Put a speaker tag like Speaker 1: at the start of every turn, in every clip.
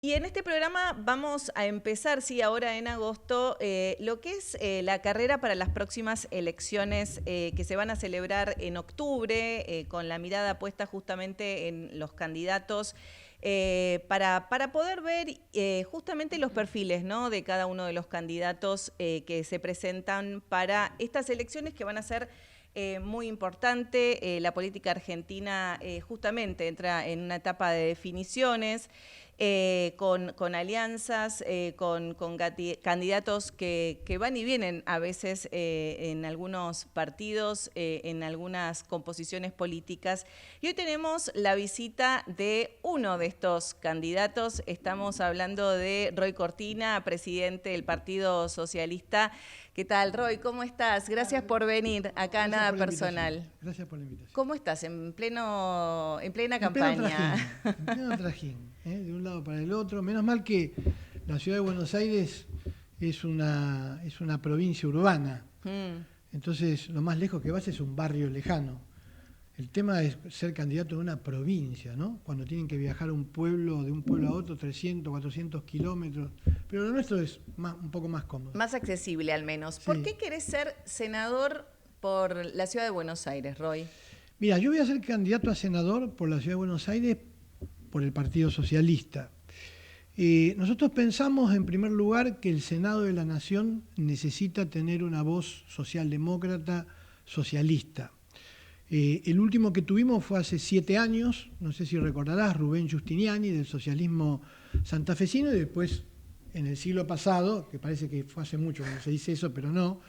Speaker 1: Y en este programa vamos a empezar, sí, ahora en agosto, lo que es la carrera para las próximas elecciones que se van a celebrar en octubre, con la mirada puesta justamente en los candidatos, para poder ver justamente los perfiles, ¿no?, de cada uno de los candidatos que se presentan para estas elecciones que van a ser muy importante. La política argentina justamente entra en una etapa de definiciones, con alianzas, con candidatos que van y vienen a veces en algunos partidos, en algunas composiciones políticas. Y hoy tenemos la visita de uno de estos candidatos. Estamos hablando de Roy Cortina, presidente del Partido Socialista. ¿Qué tal, Roy? ¿Cómo estás? Gracias por venir acá a Nada Personal.
Speaker 2: Gracias por la invitación.
Speaker 1: ¿Cómo estás? En plena campaña.
Speaker 2: En pleno trajín, de un lado para el otro. Menos mal que la ciudad de Buenos Aires es una provincia urbana. Entonces, lo más lejos que vas es un barrio lejano. El tema es ser candidato de una provincia, ¿no? Cuando tienen que viajar a un pueblo, de un pueblo a otro, 300, 400 kilómetros. Pero lo nuestro es un poco más cómodo.
Speaker 1: Más accesible, al menos.
Speaker 2: Sí.
Speaker 1: ¿Por qué querés ser senador por la ciudad de Buenos Aires, Roy?
Speaker 2: Mira, yo voy a ser candidato a senador por la ciudad de Buenos Aires por el Partido Socialista. Nosotros pensamos, en primer lugar, que el Senado de la Nación necesita tener una voz socialdemócrata socialista. El último que tuvimos fue hace 7 años, no sé si recordarás, Rubén Giustiniani, del socialismo santafesino, y después, en el siglo pasado, que parece que fue hace mucho cuando se dice eso, pero no,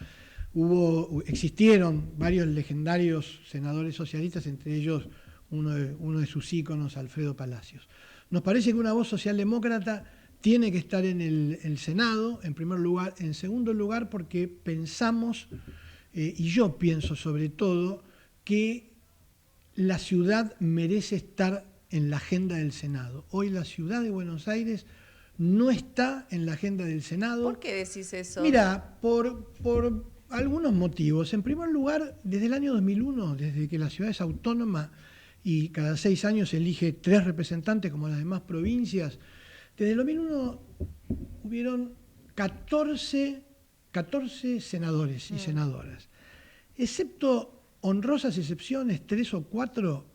Speaker 2: existieron varios legendarios senadores socialistas, entre ellos uno de sus íconos, Alfredo Palacios. Nos parece que una voz socialdemócrata tiene que estar en el Senado, en primer lugar. En segundo lugar, porque pensamos, y yo pienso sobre todo, que la ciudad merece estar en la agenda del Senado. Hoy la ciudad de Buenos Aires no está en la agenda del Senado.
Speaker 1: ¿Por qué decís eso?
Speaker 2: Mira, por algunos motivos. En primer lugar, desde el año 2001, desde que la ciudad es autónoma y cada 6 años elige 3 representantes como las demás provincias, desde el 2001 hubieron 14 senadores y senadoras. Excepto honrosas excepciones, 3 o 4,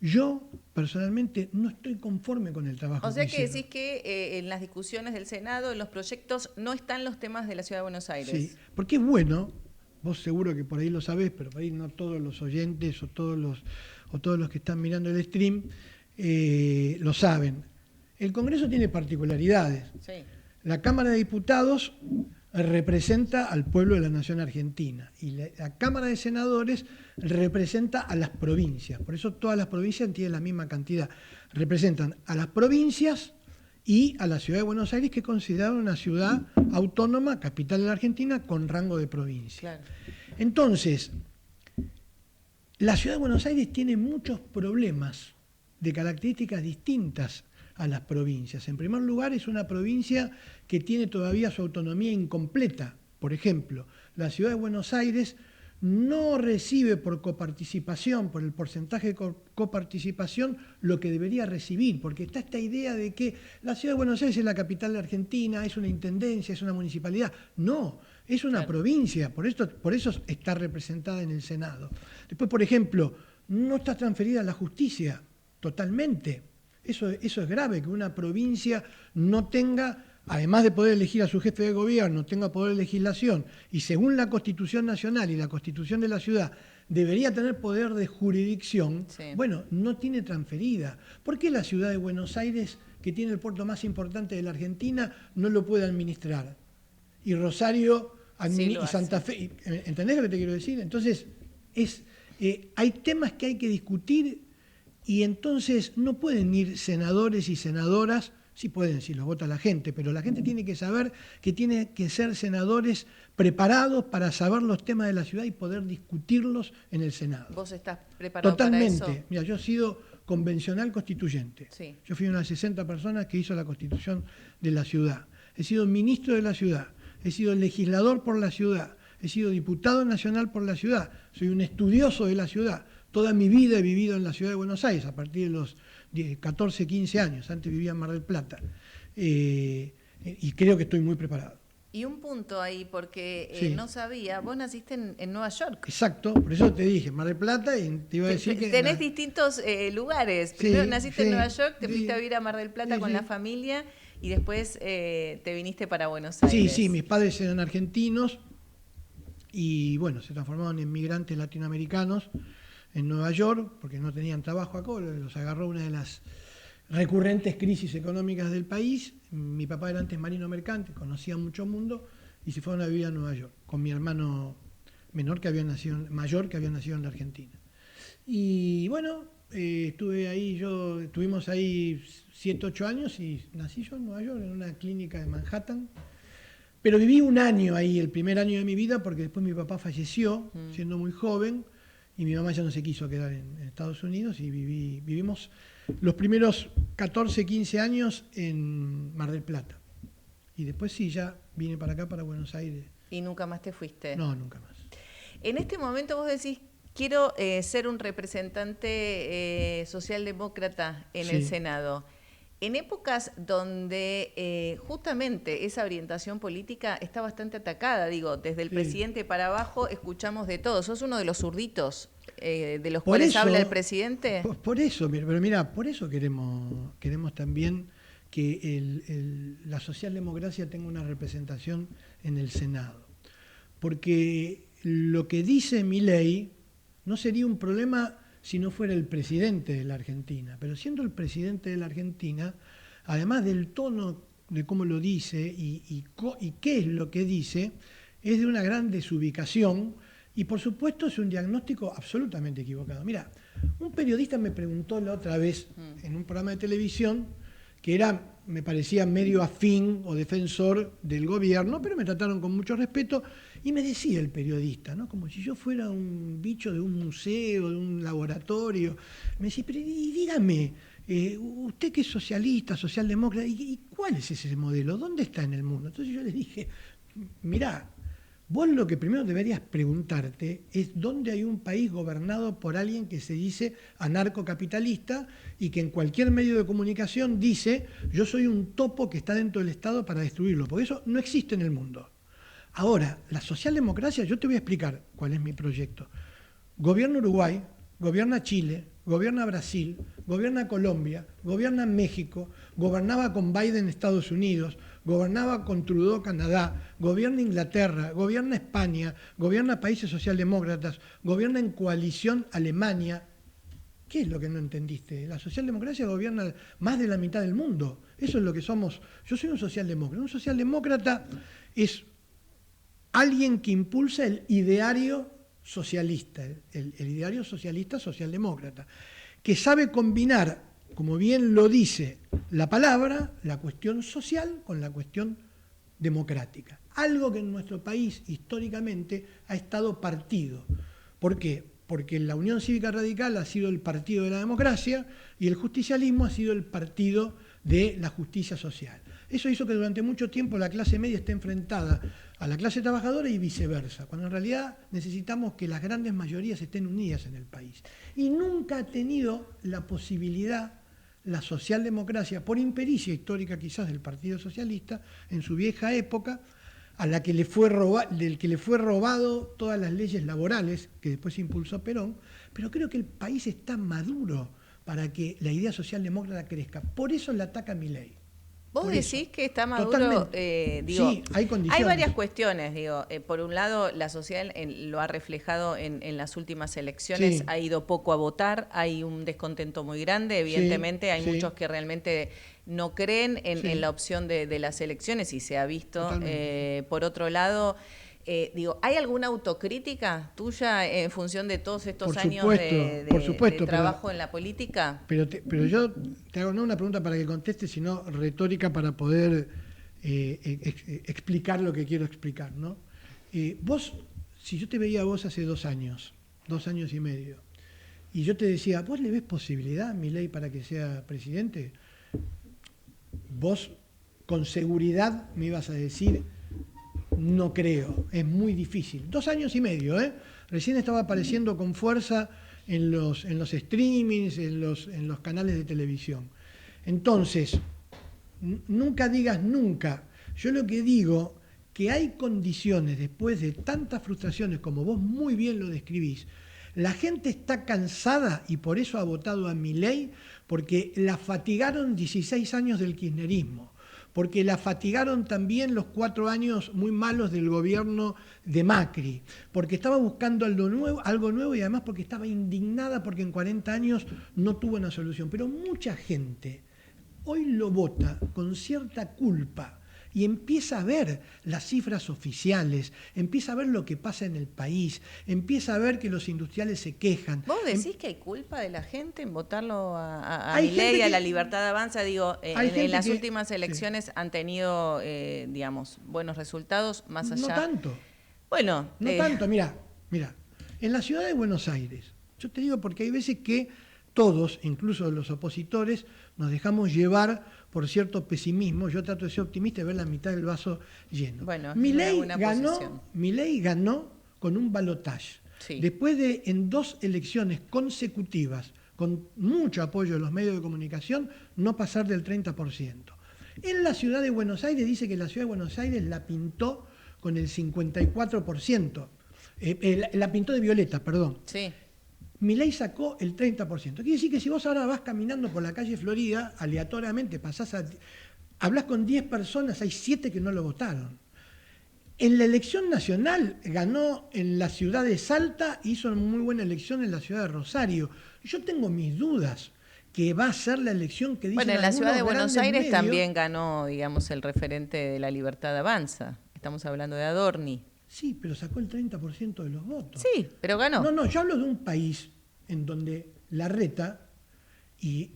Speaker 2: yo personalmente no estoy conforme con el trabajo.
Speaker 1: O sea que
Speaker 2: hicieron.
Speaker 1: decís que en las discusiones del Senado, en los proyectos, no están los temas de la ciudad de Buenos Aires.
Speaker 2: Sí, porque es bueno, vos seguro que por ahí lo sabés, pero por ahí no todos los oyentes o todos los que están mirando el stream lo saben. El Congreso tiene particularidades.
Speaker 1: Sí.
Speaker 2: La Cámara de Diputados representa al pueblo de la nación argentina y la Cámara de Senadores representa a las provincias. Por eso todas las provincias tienen la misma cantidad. Representan a las provincias y a la ciudad de Buenos Aires, que es considerada una ciudad autónoma, capital de la Argentina, con rango de provincia.
Speaker 1: Claro.
Speaker 2: Entonces, la ciudad de Buenos Aires tiene muchos problemas de características distintas a las provincias. En primer lugar, es una provincia que tiene todavía su autonomía incompleta. Por ejemplo, la ciudad de Buenos Aires no recibe por coparticipación, por el porcentaje de coparticipación, lo que debería recibir, porque está esta idea de que la ciudad de Buenos Aires es la capital de Argentina, es una intendencia, es una municipalidad. No, es una provincia, por eso está representada en el Senado. Después, por ejemplo, no está transferida a la justicia totalmente. Eso es grave, que una provincia no tenga, además de poder elegir a su jefe de gobierno, tenga poder de legislación, y según la Constitución Nacional y la Constitución de la ciudad, debería tener poder de jurisdicción. Sí. Bueno, no tiene transferida. ¿Por qué la ciudad de Buenos Aires, que tiene el puerto más importante de la Argentina, no lo puede administrar? Y Rosario y Santa Fe, ¿entendés lo que te quiero decir? Entonces, hay temas que hay que discutir. Y entonces no pueden ir senadores y senadoras, sí pueden si los vota la gente, pero la gente tiene que saber que tiene que ser senadores preparados para saber los temas de la ciudad y poder discutirlos en el Senado.
Speaker 1: ¿Vos estás preparado
Speaker 2: totalmente
Speaker 1: para eso?
Speaker 2: Mira, yo he sido convencional constituyente.
Speaker 1: Sí.
Speaker 2: Yo fui una de las 60 personas que hizo la Constitución de la ciudad. He sido ministro de la ciudad, he sido legislador por la ciudad, he sido diputado nacional por la ciudad, soy un estudioso de la ciudad. Toda mi vida he vivido en la ciudad de Buenos Aires, a partir de los 14, 15 años, antes vivía en Mar del Plata. y creo que estoy muy preparado.
Speaker 1: Y un punto ahí, porque
Speaker 2: Sí.
Speaker 1: no sabía, vos naciste en Nueva York.
Speaker 2: Exacto, por eso te dije Mar del Plata y te iba a decir que...
Speaker 1: Tenés distintos lugares. Primero
Speaker 2: Sí,
Speaker 1: naciste
Speaker 2: sí,
Speaker 1: en Nueva York, te
Speaker 2: sí,
Speaker 1: fuiste a vivir a Mar del Plata
Speaker 2: sí,
Speaker 1: con
Speaker 2: sí.
Speaker 1: la familia y después te viniste para Buenos
Speaker 2: Sí,
Speaker 1: Aires.
Speaker 2: sí, mis padres eran argentinos y bueno, se transformaron en migrantes latinoamericanos en Nueva York porque no tenían trabajo acá, los agarró una de las recurrentes crisis económicas del país. Mi papá era antes marino mercante, conocía mucho mundo y se fueron a vivir a Nueva York con mi hermano mayor que había nacido en la Argentina. Y bueno, estuvimos ahí 7, 8 años y nací yo en Nueva York, en una clínica de Manhattan. Pero viví un año ahí, el primer año de mi vida, porque después mi papá falleció, siendo muy joven, y mi mamá ya no se quiso quedar en Estados Unidos, y vivimos los primeros 14, 15 años en Mar del Plata. Y después sí, ya vine para acá, para Buenos Aires.
Speaker 1: ¿Y nunca más te fuiste?
Speaker 2: No, nunca más.
Speaker 1: En este momento vos decís, quiero ser un representante socialdemócrata en el Senado. En épocas donde justamente esa orientación política está bastante atacada, digo, desde el presidente para abajo escuchamos de todo. ¿Sos uno de los zurditos de los cuales habla el presidente?
Speaker 2: Por eso, pero mira, por eso queremos también que la socialdemocracia tenga una representación en el Senado. Porque lo que dice Milei no sería un problema si no fuera el presidente de la Argentina. Pero siendo el presidente de la Argentina, además del tono de cómo lo dice y qué es lo que dice, es de una gran desubicación y por supuesto es un diagnóstico absolutamente equivocado. Mira, un periodista me preguntó la otra vez en un programa de televisión que me parecía medio afín o defensor del gobierno, pero me trataron con mucho respeto y me decía el periodista, ¿no? Como si yo fuera un bicho de un museo, de un laboratorio. Me decía, pero dígame, usted que es socialista, socialdemócrata, ¿y cuál es ese modelo? ¿Dónde está en el mundo? Entonces yo le dije, mirá, vos lo que primero deberías preguntarte es dónde hay un país gobernado por alguien que se dice anarcocapitalista y que en cualquier medio de comunicación dice yo soy un topo que está dentro del Estado para destruirlo, porque eso no existe en el mundo. Ahora, la socialdemocracia, yo te voy a explicar cuál es mi proyecto. Gobierna Uruguay, gobierna Chile, gobierna Brasil, gobierna Colombia, gobierna México, gobernaba con Biden Estados Unidos, gobernaba con Trudeau Canadá, gobierna Inglaterra, gobierna España, gobierna países socialdemócratas, gobierna en coalición Alemania. ¿Qué es lo que no entendiste? La socialdemocracia gobierna más de la mitad del mundo. Eso es lo que somos. Yo soy un socialdemócrata. Un socialdemócrata es alguien que impulsa el ideario socialista, el ideario socialista socialdemócrata, que sabe combinar, como bien lo dice la palabra, la cuestión social con la cuestión democrática. Algo que en nuestro país históricamente ha estado partido. ¿Por qué? Porque la Unión Cívica Radical ha sido el partido de la democracia y el justicialismo ha sido el partido de la justicia social. Eso hizo que durante mucho tiempo la clase media esté enfrentada a la clase trabajadora y viceversa, cuando en realidad necesitamos que las grandes mayorías estén unidas en el país. Y nunca ha tenido la posibilidad la socialdemocracia, por impericia histórica quizás del Partido Socialista, en su vieja época, a la que del que le fue robado todas las leyes laborales, que después impulsó Perón, pero creo que el país está maduro para que la idea socialdemócrata crezca. Por eso la ataca Milei.
Speaker 1: ¿Vos decís que está maduro?
Speaker 2: Sí, hay condiciones.
Speaker 1: Hay varias cuestiones, por un lado, la sociedad lo ha reflejado en las últimas elecciones,
Speaker 2: Sí.
Speaker 1: ha ido poco a votar, hay un descontento muy grande, evidentemente, hay
Speaker 2: sí.
Speaker 1: muchos que realmente no creen en la opción de las elecciones y se ha visto. Por otro lado, ¿hay alguna autocrítica tuya en función de todos estos años de trabajo en la política?
Speaker 2: Pero yo te hago no una pregunta para que contestes, sino retórica para poder explicar lo que quiero explicar, ¿no? Vos, si yo te veía a vos hace 2 años, 2 años y medio, y yo te decía, ¿vos le ves posibilidad a Milei para que sea presidente? Vos con seguridad me ibas a decir, no creo, es muy difícil. 2 años y medio, ¿eh? Recién estaba apareciendo con fuerza en los streamings, en los canales de televisión. Entonces, nunca digas nunca. Yo lo que digo, que hay condiciones después de tantas frustraciones, como vos muy bien lo describís, la gente está cansada y por eso ha votado a Milei, porque la fatigaron 16 años del kirchnerismo, porque la fatigaron también los 4 años muy malos del gobierno de Macri, porque estaba buscando algo nuevo y además porque estaba indignada porque en 40 años no tuvo una solución. Pero mucha gente hoy lo vota con cierta culpa y empieza a ver las cifras oficiales, empieza a ver lo que pasa en el país, empieza a ver que los industriales se quejan.
Speaker 1: ¿Vos decís que hay culpa de la gente en votarlo a
Speaker 2: Hay
Speaker 1: Milei,
Speaker 2: gente
Speaker 1: a la
Speaker 2: que-
Speaker 1: Libertad Avanza? Digo,
Speaker 2: Hay
Speaker 1: en
Speaker 2: gente
Speaker 1: las
Speaker 2: que-
Speaker 1: últimas elecciones han tenido, digamos, buenos resultados, más allá.
Speaker 2: No tanto.
Speaker 1: Bueno,
Speaker 2: No tanto, mira, en la ciudad de Buenos Aires, yo te digo porque hay veces que todos, incluso los opositores, nos dejamos llevar por cierto pesimismo. Yo trato de ser optimista y ver la mitad del vaso lleno.
Speaker 1: Bueno,
Speaker 2: Milei
Speaker 1: una buena posición.
Speaker 2: ganó con un balotaje.
Speaker 1: Sí.
Speaker 2: Después de en 2 elecciones consecutivas, con mucho apoyo de los medios de comunicación, no pasar del 30%. En la ciudad de Buenos Aires dice que la ciudad de Buenos Aires la pintó con el 54%. La pintó de violeta, perdón.
Speaker 1: Sí.
Speaker 2: Milei sacó el 30%. Quiere decir que si vos ahora vas caminando por la calle Florida, aleatoriamente hablas con 10 personas, hay 7 que no lo votaron. En la elección nacional ganó en la ciudad de Salta, hizo una muy buena elección en la ciudad de Rosario. Yo tengo mis dudas que va a ser la elección que dicen
Speaker 1: Bueno, en la ciudad de
Speaker 2: algunos
Speaker 1: Buenos
Speaker 2: grandes
Speaker 1: Aires
Speaker 2: medios.
Speaker 1: también ganó, digamos, el referente de la Libertad Avanza. Estamos hablando de Adorni.
Speaker 2: Sí, pero sacó el 30% de los votos.
Speaker 1: Sí, pero ganó.
Speaker 2: No, yo hablo de un país en donde Larreta y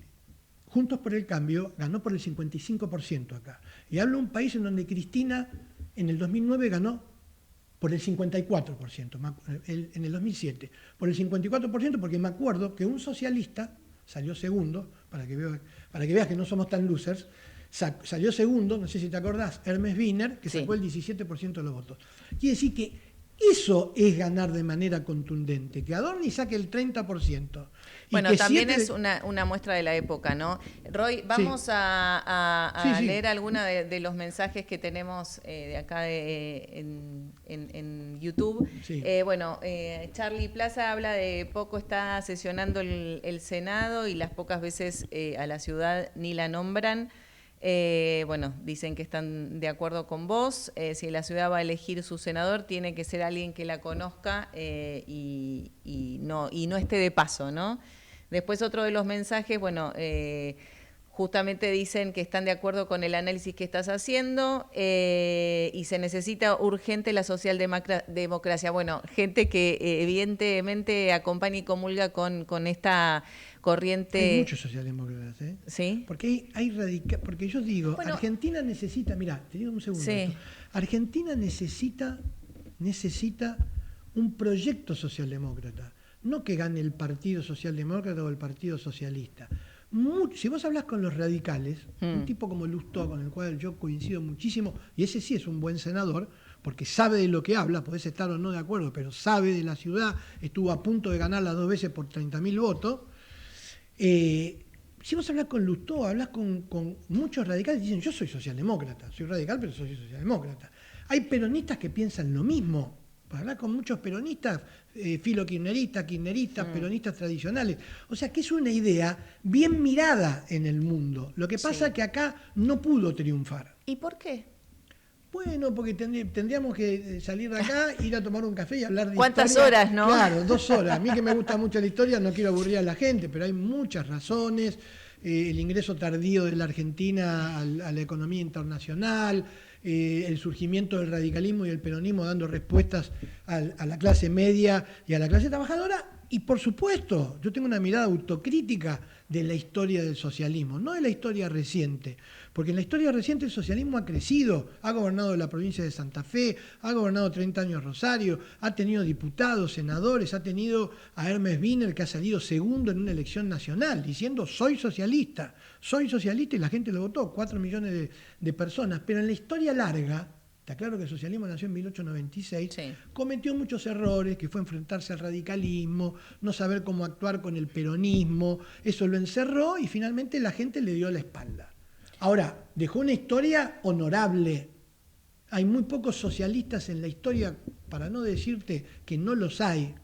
Speaker 2: Juntos por el Cambio ganó por el 55% acá. Y hablo de un país en donde Cristina en el 2009 ganó por el 54%, en el 2007, por el 54%, porque me acuerdo que un socialista salió segundo, para que veas que no somos tan losers, salió segundo, no sé si te acordás, Hermes Wiener, que
Speaker 1: Sí.
Speaker 2: sacó el 17% de los votos. Quiere decir que eso es ganar de manera contundente, que Adorni saque el 30%. Y
Speaker 1: Bueno,
Speaker 2: que
Speaker 1: también
Speaker 2: 7
Speaker 1: es una muestra de la época, ¿no? Roy, vamos a
Speaker 2: Sí.
Speaker 1: leer algunos de los mensajes que tenemos de acá en YouTube.
Speaker 2: Sí.
Speaker 1: Charlie Plaza habla de poco está sesionando el Senado y las pocas veces a la ciudad ni la nombran. Dicen que están de acuerdo con vos. Si la ciudad va a elegir su senador, tiene que ser alguien que la conozca y no esté de paso, ¿no? Después otro de los mensajes, justamente dicen que están de acuerdo con el análisis que estás haciendo y se necesita urgente la socialdemocracia. Bueno, gente que evidentemente acompaña y comulga con esta corriente.
Speaker 2: Hay muchos socialdemócratas, ¿eh?
Speaker 1: ¿Sí?
Speaker 2: Porque porque yo digo,
Speaker 1: Bueno,
Speaker 2: Argentina necesita, mirá, te digo un segundo.
Speaker 1: Sí.
Speaker 2: Esto. Argentina necesita un proyecto socialdemócrata, no que gane el Partido Socialdemócrata o el Partido Socialista. Si vos hablas con los radicales, un tipo como Lustó, con el cual yo coincido muchísimo, y ese sí es un buen senador, porque sabe de lo que habla, podés estar o no de acuerdo, pero sabe de la ciudad, estuvo a punto de ganarla 2 veces por 30.000 votos. Si vos hablas con Lustó, hablas con muchos radicales, dicen, yo soy socialdemócrata, soy radical, pero soy socialdemócrata. Hay peronistas que piensan lo mismo. Para hablar con muchos peronistas, filo-kirchneristas, peronistas tradicionales. O sea que es una idea bien mirada en el mundo. Lo que pasa es que acá no pudo triunfar.
Speaker 1: ¿Y por qué?
Speaker 2: Bueno, porque tendríamos que salir de acá, ir a tomar un café y hablar de
Speaker 1: ¿Cuántas
Speaker 2: historia.
Speaker 1: horas, no?
Speaker 2: Claro, 2 horas. A mí que me gusta mucho la historia, no quiero aburrir a la gente, pero hay muchas razones. El ingreso tardío de la Argentina a la economía internacional, el surgimiento del radicalismo y el peronismo dando respuestas a la clase media y a la clase trabajadora. Y por supuesto, yo tengo una mirada autocrítica de la historia del socialismo, no de la historia reciente, porque en la historia reciente el socialismo ha crecido, ha gobernado la provincia de Santa Fe, ha gobernado 30 años Rosario, ha tenido diputados, senadores, ha tenido a Hermes Wiener que ha salido segundo en una elección nacional, diciendo soy socialista y la gente lo votó, 4 millones de personas, pero en la historia larga, está claro que el socialismo nació en 1896,
Speaker 1: Sí.
Speaker 2: cometió muchos errores, que fue enfrentarse al radicalismo, no saber cómo actuar con el peronismo, eso lo encerró y finalmente la gente le dio la espalda. Ahora, dejó una historia honorable. Hay muy pocos socialistas en la historia, para no decirte que no los hay,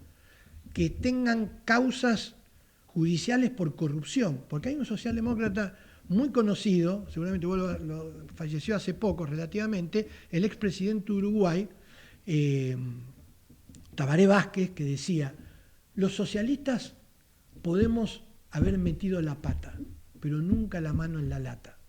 Speaker 2: que tengan causas judiciales por corrupción. Porque hay un socialdemócrata muy conocido, seguramente falleció hace poco relativamente, el expresidente de Uruguay, Tabaré Vázquez, que decía: los socialistas podemos haber metido la pata, pero nunca la mano en la lata.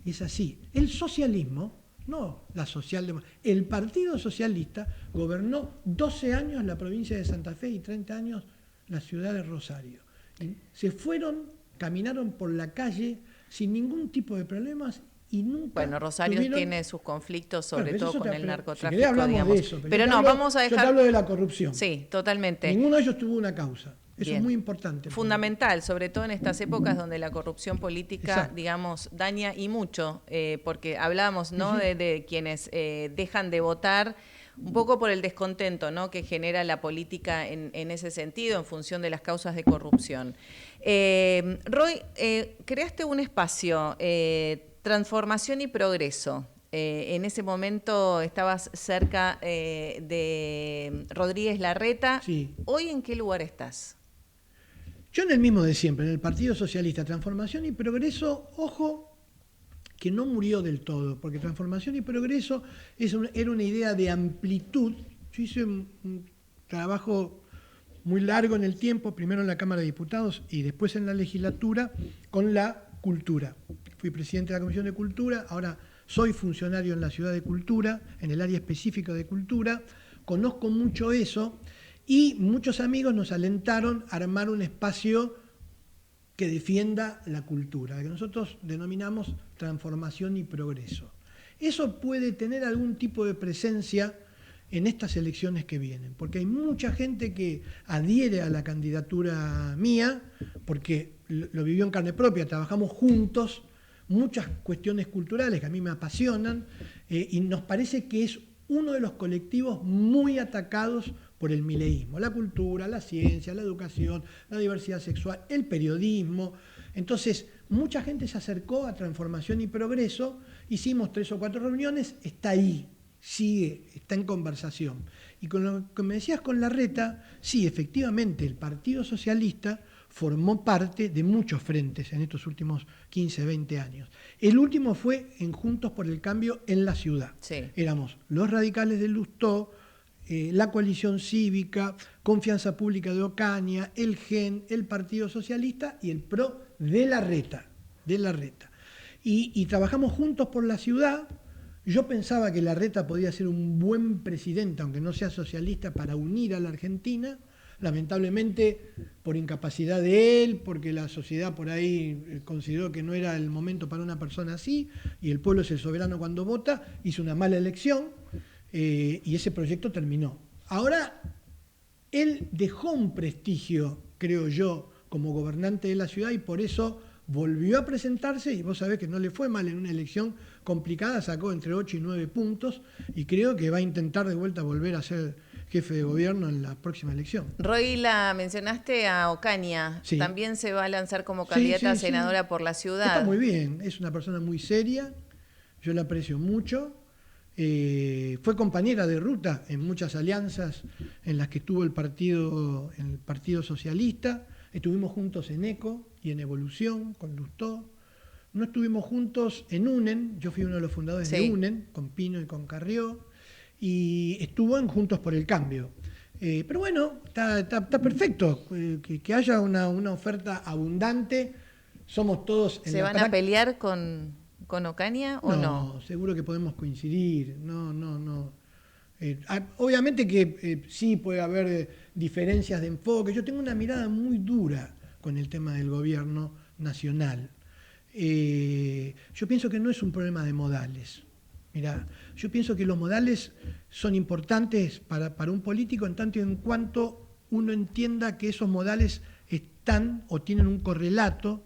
Speaker 2: Y es así. El socialismo, no la socialdemocracia, el Partido Socialista gobernó 12 años la provincia de Santa Fe y 30 años la ciudad de Rosario. Y se fueron, caminaron por la calle sin ningún tipo de problemas y nunca.
Speaker 1: Bueno, Rosario tiene sus conflictos, sobre todo con el narcotráfico,
Speaker 2: si hablamos
Speaker 1: digamos.
Speaker 2: De eso,
Speaker 1: pero no, vamos a dejar.
Speaker 2: Yo te hablo de la corrupción.
Speaker 1: Sí, totalmente.
Speaker 2: Ninguno de ellos tuvo una causa. Eso
Speaker 1: Bien.
Speaker 2: es muy importante.
Speaker 1: Fundamental, sobre todo en estas épocas donde la corrupción política,
Speaker 2: Exacto.
Speaker 1: digamos, daña y mucho, porque hablábamos, ¿no?,
Speaker 2: Uh-huh.
Speaker 1: de quienes dejan de votar un poco por el descontento, ¿no?, que genera la política en ese sentido, en función de las causas de corrupción. Roy, creaste un espacio, Transformación y Progreso. En ese momento estabas cerca de Rodríguez Larreta.
Speaker 2: Sí.
Speaker 1: ¿Hoy en qué lugar estás?
Speaker 2: Yo en el mismo de siempre, en el Partido Socialista. Transformación y Progreso, ojo, que no murió del todo, porque Transformación y Progreso era una idea de amplitud. Yo hice un trabajo muy largo en el tiempo, primero en la Cámara de Diputados y después en la legislatura, con la cultura. Fui presidente de la Comisión de Cultura, ahora soy funcionario en la Ciudad de Cultura, en el área específica de Cultura, conozco mucho eso. Y muchos amigos nos alentaron a armar un espacio que defienda la cultura, que nosotros denominamos Transformación y Progreso. Eso puede tener algún tipo de presencia en estas elecciones que vienen, porque hay mucha gente que adhiere a la candidatura mía, porque lo vivió en carne propia, trabajamos juntos, muchas cuestiones culturales que a mí me apasionan, y nos parece que es uno de los colectivos muy atacados por el mileísmo, la cultura, la ciencia, la educación, la diversidad sexual, el periodismo. Entonces, mucha gente se acercó a Transformación y Progreso, hicimos 3 o 4 reuniones, está ahí, sigue, está en conversación. Y con lo que me decías con Larreta, sí, efectivamente, el Partido Socialista formó parte de muchos frentes en estos últimos 15, 20 años. El último fue en Juntos por el Cambio en la ciudad.
Speaker 1: Sí.
Speaker 2: Éramos los radicales de Lustó, la coalición cívica, Confianza Pública de Ocaña, el GEN, el Partido Socialista y el PRO de Larreta. Y trabajamos juntos por la ciudad. Yo pensaba que Larreta podía ser un buen presidente, aunque no sea socialista, para unir a la Argentina. Lamentablemente, por incapacidad de él, porque la sociedad por ahí consideró que no era el momento para una persona así, y el pueblo es el soberano cuando vota, hizo una mala elección, y ese proyecto terminó. Ahora, él dejó un prestigio, creo yo, como gobernante de la ciudad, y por eso volvió a presentarse, y vos sabés que no le fue mal en una elección complicada, sacó entre 8 y 9 puntos, y creo que va a intentar de vuelta volver a ser jefe de gobierno en la próxima elección.
Speaker 1: Roy, la mencionaste a Ocaña,
Speaker 2: Sí.
Speaker 1: también se va a lanzar como candidata a senadora por la ciudad.
Speaker 2: Está muy bien, es una persona muy seria, yo la aprecio mucho. Fue compañera de ruta en muchas alianzas en las que estuvo el Partido Socialista. Estuvimos juntos en ECO y en Evolución, con Lustó. No estuvimos juntos en UNEN, yo fui uno de los fundadores
Speaker 1: Sí.
Speaker 2: de UNEN, con Pino y con Carrió, y estuvo en Juntos por el Cambio. Pero bueno, está perfecto, que haya una oferta abundante. Somos todos...
Speaker 1: ¿Se van a pelear con Ocaña o no?
Speaker 2: No, seguro que podemos coincidir. No. Obviamente que sí puede haber diferencias de enfoque. Yo tengo una mirada muy dura con el tema del gobierno nacional. Yo pienso que no es un problema de modales. Mirá, yo pienso que los modales son importantes para un político en tanto y en cuanto uno entienda que esos modales están o tienen un correlato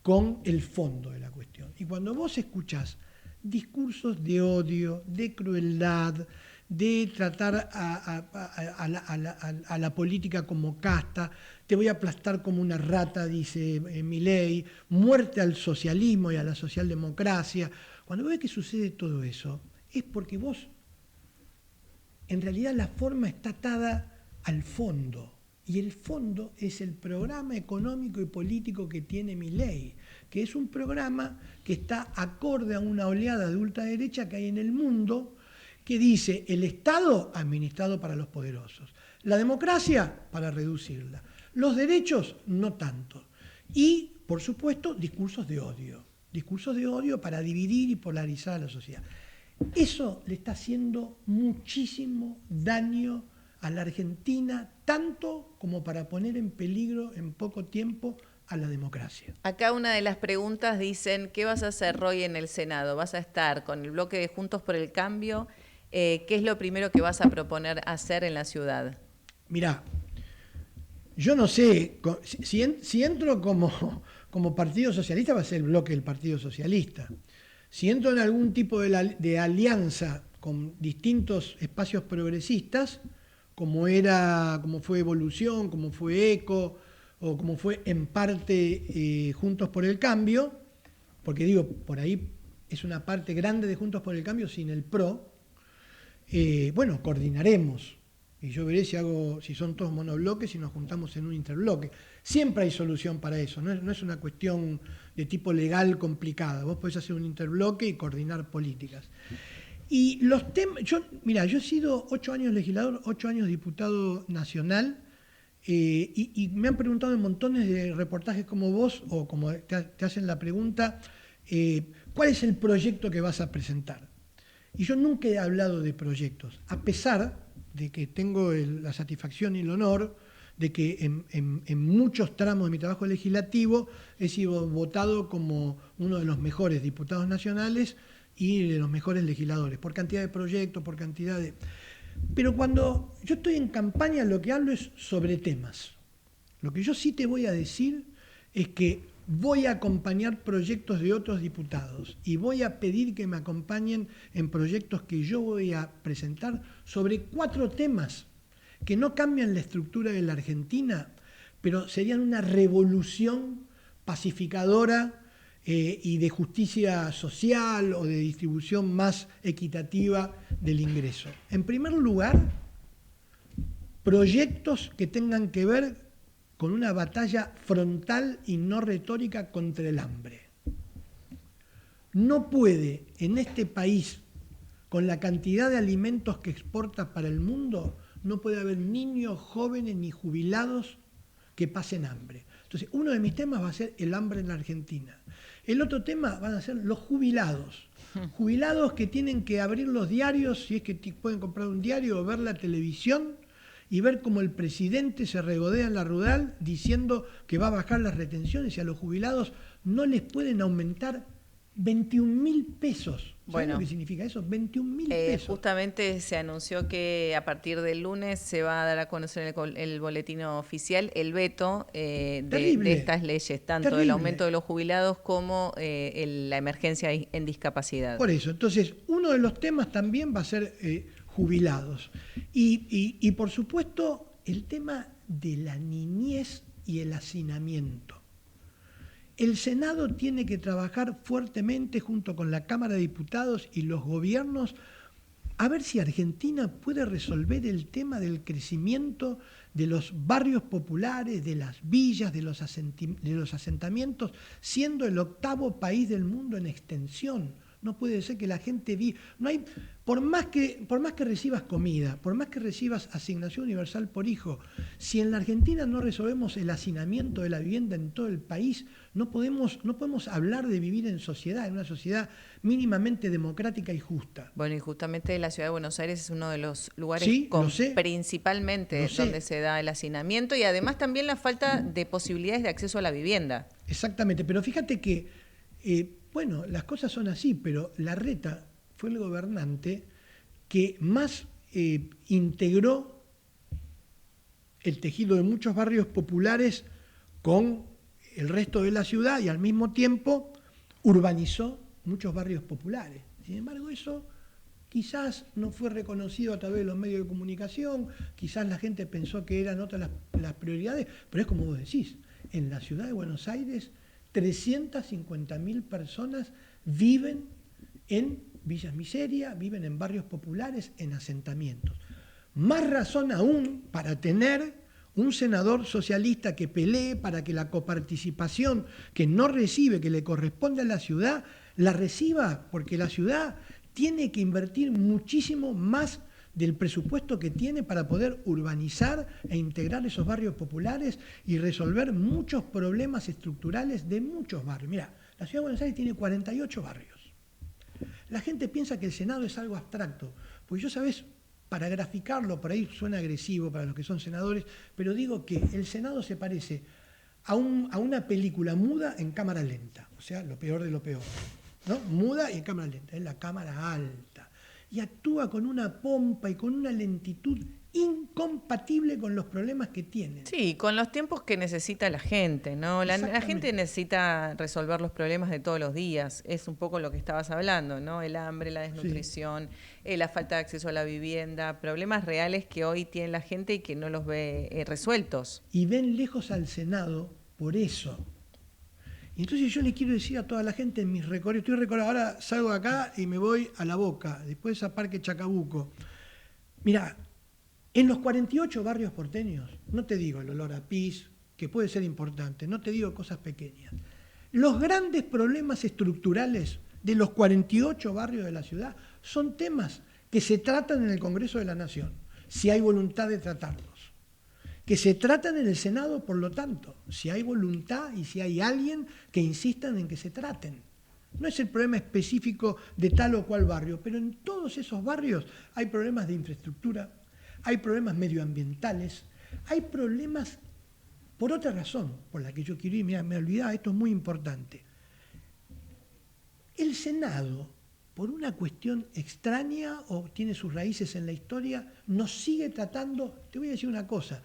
Speaker 2: con el fondo de la cuestión. Y cuando vos escuchás discursos de odio, de crueldad, de tratar a la política como casta, te voy a aplastar como una rata, dice Milei, muerte al socialismo y a la socialdemocracia. Cuando ves que sucede todo eso, es porque vos, en realidad la forma está atada al fondo. Y el fondo es el programa económico y político que tiene Milei, que es un programa que está acorde a una oleada de ultraderecha que hay en el mundo, que dice el Estado administrado para los poderosos, la democracia para reducirla, los derechos no tanto. Y, por supuesto, discursos de odio para dividir y polarizar a la sociedad. Eso le está haciendo muchísimo daño a la Argentina, tanto como para poner en peligro en poco tiempo a la democracia.
Speaker 1: Acá una de las preguntas dicen, ¿qué vas a hacer, Roy, en el Senado? ¿Vas a estar con el bloque de Juntos por el Cambio? ¿Qué es lo primero que vas a proponer hacer en la ciudad?
Speaker 2: Mirá, yo no sé, si entro como Partido Socialista va a ser el bloque del Partido Socialista. Si entro en algún tipo de alianza con distintos espacios progresistas, como fue Evolución, como fue ECO, o como fue en parte Juntos por el Cambio, porque digo, por ahí es una parte grande de Juntos por el Cambio sin el PRO, bueno, coordinaremos. Y yo veré si son todos monobloques y nos juntamos en un interbloque. Siempre hay solución para eso, no es una cuestión de tipo legal complicada. Vos podés hacer un interbloque y coordinar políticas. Y los temas, yo he sido 8 años legislador, 8 años diputado nacional, y me han preguntado en montones de reportajes como vos, o como te hacen la pregunta, ¿cuál es el proyecto que vas a presentar? Y yo nunca he hablado de proyectos, a pesar de que tengo la satisfacción y el honor de que en muchos tramos de mi trabajo legislativo he sido votado como uno de los mejores diputados nacionales y de los mejores legisladores, por cantidad de proyectos, por cantidad de... Pero cuando yo estoy en campaña lo que hablo es sobre temas. Lo que yo sí te voy a decir es que voy a acompañar proyectos de otros diputados y voy a pedir que me acompañen en proyectos que yo voy a presentar sobre 4 temas que no cambian la estructura de la Argentina, pero serían una revolución pacificadora y de justicia social o de distribución más equitativa del ingreso. En primer lugar, proyectos que tengan que ver con una batalla frontal y no retórica contra el hambre. No puede en este país, con la cantidad de alimentos que exporta para el mundo, no puede haber niños, jóvenes ni jubilados que pasen hambre. Entonces, uno de mis temas va a ser el hambre en la Argentina. El otro tema van a ser los jubilados. Jubilados que tienen que abrir los diarios, si es que pueden comprar un diario o ver la televisión, y ver cómo el presidente se regodea en la rural diciendo que va a bajar las retenciones y a los jubilados no les pueden aumentar 21.000 pesos. ¿Sabes lo que significa eso? 21.000 pesos.
Speaker 1: Justamente se anunció que a partir del lunes se va a dar a conocer en el boletín oficial el veto de estas leyes, tanto el aumento de los jubilados como la emergencia en discapacidad.
Speaker 2: Por eso, entonces, uno de los temas también va a ser jubilados. Y por supuesto, el tema de la niñez y el hacinamiento. El Senado tiene que trabajar fuertemente junto con la Cámara de Diputados y los gobiernos a ver si Argentina puede resolver el tema del crecimiento de los barrios populares, de las villas, de los asentamientos, siendo el 8º país del mundo en extensión. No puede ser que la gente viva. No hay, por más que recibas comida, por más que recibas asignación universal por hijo, si en la Argentina no resolvemos el hacinamiento de la vivienda en todo el país, no podemos hablar de vivir en sociedad, en una sociedad mínimamente democrática y justa.
Speaker 1: Bueno, y justamente la ciudad de Buenos Aires es uno de los lugares principalmente donde se da el hacinamiento y además también la falta de posibilidades de acceso a la vivienda.
Speaker 2: Exactamente, pero fíjate que bueno, las cosas son así, pero Larreta fue el gobernante que más integró el tejido de muchos barrios populares con el resto de la ciudad y al mismo tiempo urbanizó muchos barrios populares. Sin embargo, eso quizás no fue reconocido a través de los medios de comunicación, quizás la gente pensó que eran otras las prioridades, pero es como vos decís, en la ciudad de Buenos Aires 350.000 personas viven en villas miseria, viven en barrios populares, en asentamientos. Más razón aún para tener un senador socialista que pelee para que la coparticipación que no recibe, que le corresponde a la ciudad, la reciba, porque la ciudad tiene que invertir muchísimo más del presupuesto que tiene para poder urbanizar e integrar esos barrios populares y resolver muchos problemas estructurales de muchos barrios. Mira, la ciudad de Buenos Aires tiene 48 barrios. La gente piensa que el Senado es algo abstracto, porque yo, ¿sabés? Para graficarlo, por ahí suena agresivo para los que son senadores, pero digo que el Senado se parece a una película muda en cámara lenta, o sea, lo peor de lo peor, ¿no? Muda y en cámara lenta, es la cámara alta, y actúa con una pompa y con una lentitud incompatible con los problemas que tienen.
Speaker 1: Sí, con los tiempos que necesita la gente, ¿no? La gente necesita resolver los problemas de todos los días. Es un poco lo que estabas hablando, ¿no? El hambre, la desnutrición, la falta de acceso a la vivienda, problemas reales que hoy tiene la gente y que no los ve resueltos.
Speaker 2: Y ven lejos al Senado por eso. Y entonces yo le quiero decir a toda la gente en mis recorridos, estoy recorriendo, ahora salgo de acá y me voy a La Boca, después a Parque Chacabuco. Mirá, en los 48 barrios porteños, no te digo el olor a pis, que puede ser importante, no te digo cosas pequeñas. Los grandes problemas estructurales de los 48 barrios de la ciudad son temas que se tratan en el Congreso de la Nación, si hay voluntad de tratarlos. Que se tratan en el Senado, por lo tanto, si hay voluntad y si hay alguien que insistan en que se traten. No es el problema específico de tal o cual barrio, pero en todos esos barrios hay problemas de infraestructura, hay problemas medioambientales, hay problemas por otra razón, por la que yo quiero ir, me olvidaba, esto es muy importante. El Senado, por una cuestión extraña o tiene sus raíces en la historia, nos sigue tratando, te voy a decir una cosa,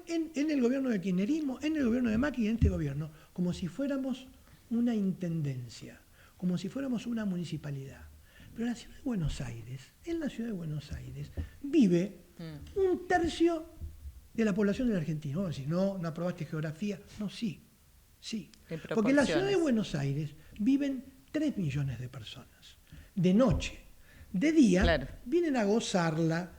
Speaker 2: en el gobierno del kirchnerismo, en el gobierno de Macri y en este gobierno, como si fuéramos una intendencia, como si fuéramos una municipalidad. Pero en la ciudad de Buenos Aires, vive un tercio de la población de la Argentina. Vamos a decir, no aprobaste geografía. No, sí. Porque en la ciudad de Buenos Aires viven 3 millones de personas. De noche. De día, claro, vienen a gozarla,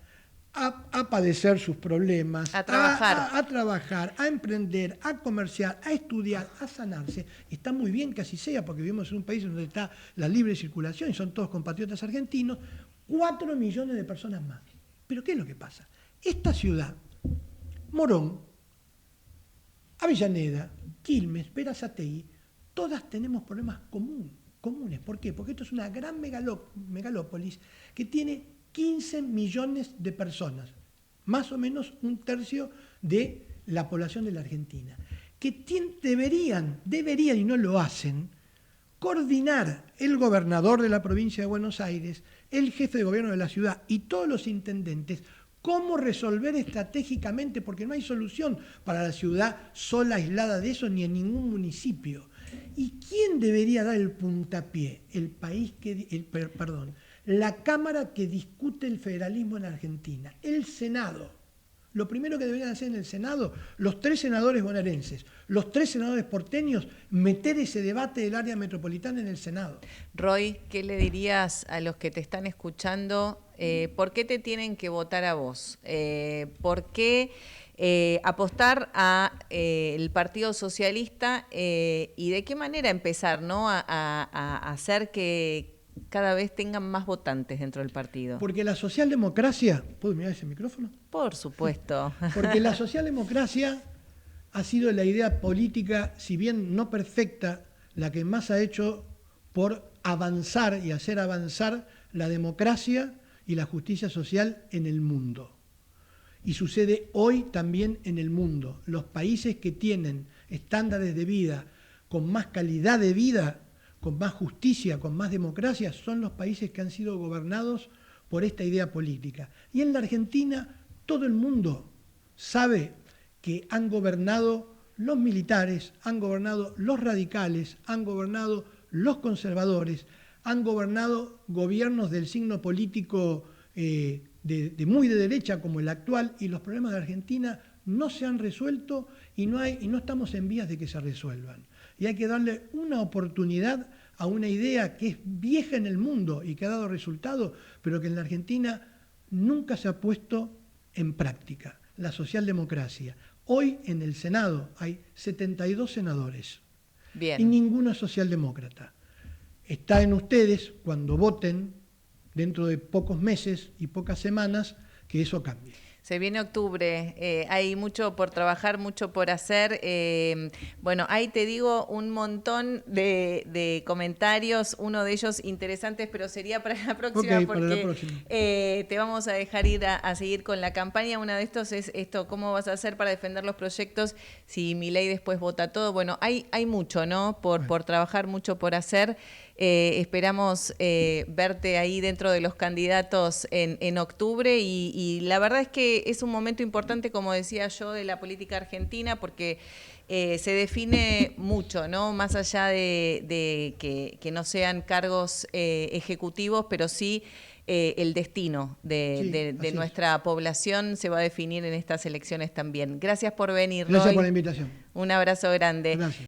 Speaker 2: a padecer sus problemas,
Speaker 1: a trabajar.
Speaker 2: A trabajar, a emprender, a comerciar, a estudiar, a sanarse. Está muy bien que así sea, porque vivimos en un país donde está la libre circulación y son todos compatriotas argentinos. 4 millones de personas más. Pero ¿qué es lo que pasa? Esta ciudad, Morón, Avellaneda, Quilmes, Berazategui, todas tenemos problemas comunes. ¿Por qué? Porque esto es una gran megalópolis que tiene 15 millones de personas, más o menos un tercio de la población de la Argentina, que deberían, y no lo hacen, coordinar el gobernador de la provincia de Buenos Aires, el jefe de gobierno de la ciudad y todos los intendentes, cómo resolver estratégicamente, porque no hay solución para la ciudad sola, aislada de eso, ni en ningún municipio. ¿Y quién debería dar el puntapié? La Cámara que discute el federalismo en Argentina, el Senado. Lo primero que deberían hacer en el Senado, los 3 senadores bonaerenses, los 3 senadores porteños, meter ese debate del área metropolitana en el Senado.
Speaker 1: Roy, ¿qué le dirías a los que te están escuchando? ¿Por qué te tienen que votar a vos? ¿Por qué apostar a el Partido Socialista y de qué manera empezar, ¿no? a hacer que cada vez tengan más votantes dentro del partido?
Speaker 2: Porque la socialdemocracia... ¿Puedo mirar ese micrófono?
Speaker 1: Por supuesto.
Speaker 2: Porque la socialdemocracia ha sido la idea política, si bien no perfecta, la que más ha hecho por avanzar y hacer avanzar la democracia y la justicia social en el mundo. Y sucede hoy también en el mundo. Los países que tienen estándares de vida con más calidad de vida, con más justicia, con más democracia, son los países que han sido gobernados por esta idea política. Y en la Argentina todo el mundo sabe que han gobernado los militares, han gobernado los radicales, han gobernado los conservadores, han gobernado gobiernos del signo político muy de derecha como el actual, y los problemas de Argentina no se han resuelto y no estamos en vías de que se resuelvan. Y hay que darle una oportunidad a una idea que es vieja en el mundo y que ha dado resultado, pero que en la Argentina nunca se ha puesto en práctica: la socialdemocracia. Hoy en el Senado hay 72 senadores.
Speaker 1: Bien.
Speaker 2: Y ninguno es socialdemócrata. Está en ustedes, cuando voten, dentro de pocos meses y pocas semanas, que eso cambie.
Speaker 1: Se viene octubre, hay mucho por trabajar, mucho por hacer. Bueno, ahí te digo un montón de comentarios, uno de ellos interesantes, pero sería para la próxima, porque
Speaker 2: para la próxima.
Speaker 1: Te vamos a dejar ir a seguir con la campaña. Uno de estos es esto: ¿cómo vas a hacer para defender los proyectos si Milei después vota todo? Bueno, hay mucho, ¿no? Por trabajar, mucho por hacer. Esperamos verte ahí dentro de los candidatos en octubre, y la verdad es que es un momento importante, como decía yo, de la política argentina, porque se define mucho, ¿no? Más allá de que no sean cargos ejecutivos, pero sí el destino de nuestra población se va a definir en estas elecciones también. Gracias por venir, Roy.
Speaker 2: Gracias por la invitación.
Speaker 1: Un abrazo grande.
Speaker 2: Gracias.